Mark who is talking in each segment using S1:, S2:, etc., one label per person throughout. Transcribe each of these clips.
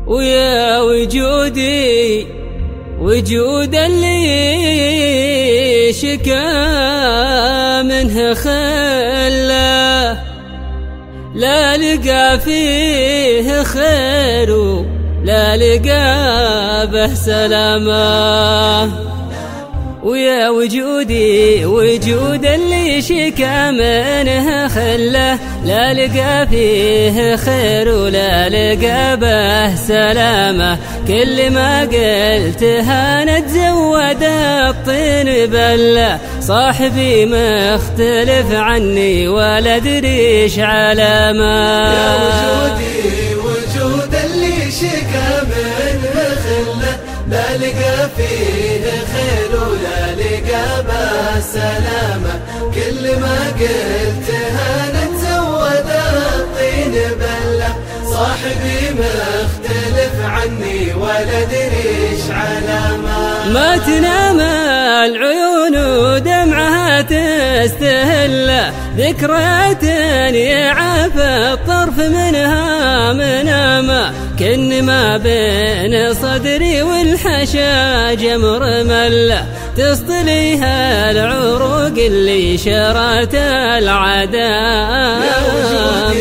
S1: ويا وجودي وجود اللي شكا منه خله، لا لقى فيه خير ولا لقى به سلامه. ويا وجودي وجود اللي شكا منه خله، لا لقى فيه خير ولا لقى به سلامه. كل ما قلتها نتزود الطين بله، صاحبي مختلف عني ولا ادري ايش علامه.
S2: يا وجودي وجود اللي شكا منه خله، لا لقى فيه خير ولا لقى به سلامه. كل ما قلتها نتزود الطين بله، صاحبي مختلف عني ولا ادري ايش علامه.
S1: ما تنام العيون ودمعها تستهله، ذكريات يعافى الطرف منها منامه. كن ما بين صدري والحشا جمر مله، تصطليها العروق اللي شرت العدامه.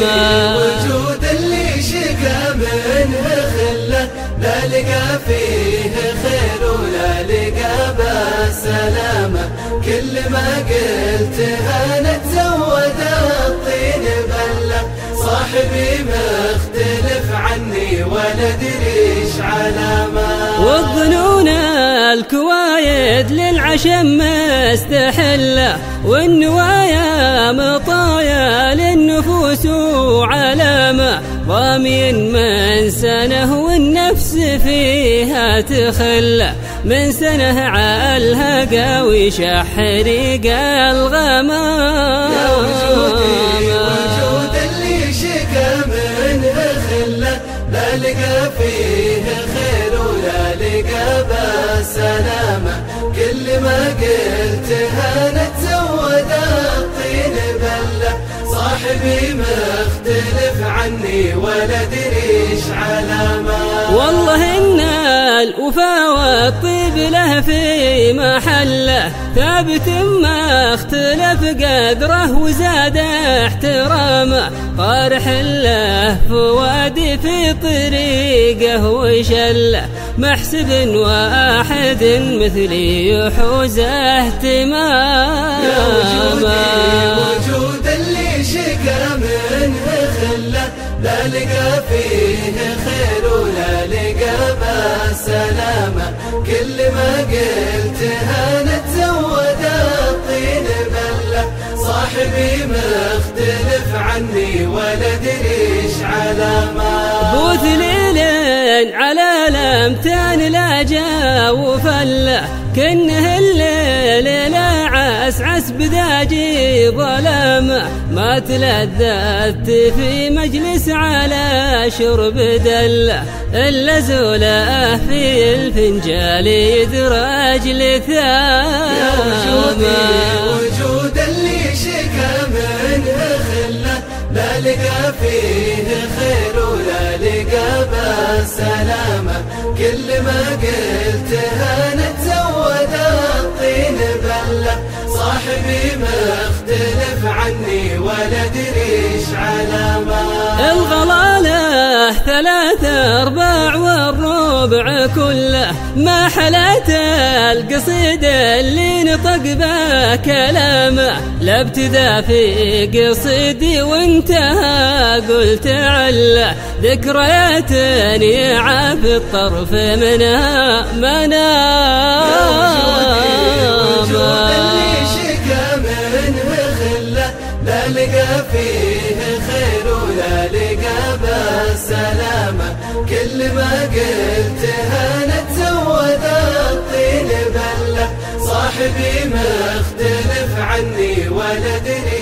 S2: يا وجود اللي شكا منه خله، لا لقى فيه خير ولا لقى به سلامه. كل ما قلتها نتزود الطين بله، صاحبي مختلف عني ولا ادري ايش علامه.
S1: والظنون الكوايد للعشم مستحله، والنوايا مطايا للنفوس وعلامه. ضامي من سنه والنفس فيها تخله، من سنه عالها قاوي شحريق الغمام.
S2: يا وجودي وجود اللي شكا منه خله، لا لقى فيه خير ولا لقى به سلامه. كل ما قلتها نتزود الطين بله، صاحبي مختلف عني ولا ادري ايش علامه.
S1: والله ان الوفا والطيب له في محله، ثابت ما اختلف قدره وزاد احترامه. طارح له فوادي في طريقه وشله، محسب واحد مثلي يحوز اهتمامه.
S2: يا وجود اللي شكا منه خله، لا لقى فيه خير ولا لقى به سلامه. كل ما قلتها نتزود الطين بله، صاحبي مختلف عني ولا ادري ايش علامه.
S1: بوث ليل على الامتان لا جا وفله، كنه الليل لا عسعس بذاجي ظلامه. ما تلذذت في مجلس على شرب دله، إلا زوله في الفنجال يدرج لثامه.
S2: يا وجود اللي شكا منه خله، لا لقى فيه خير ولا لقى به سلامه. كل ما قلتها نتزود الطين بله، صاحبي مختلف عني ولا ادري ايش علامه.
S1: الغلاله 3/4 والربع كله، ما حلت القصيد اللي نطق به كلامه. لا ابتدى في قصيدي وانتهى قلت عله، ذكريات يعافي الطرف منها منام.
S2: وجود اللي شكا منه خله، لا لقى فيه خير ولا لقى به سلامه. كل ما قلتها نتزود الطين بله، صاحبي مختلف عني ولا ادري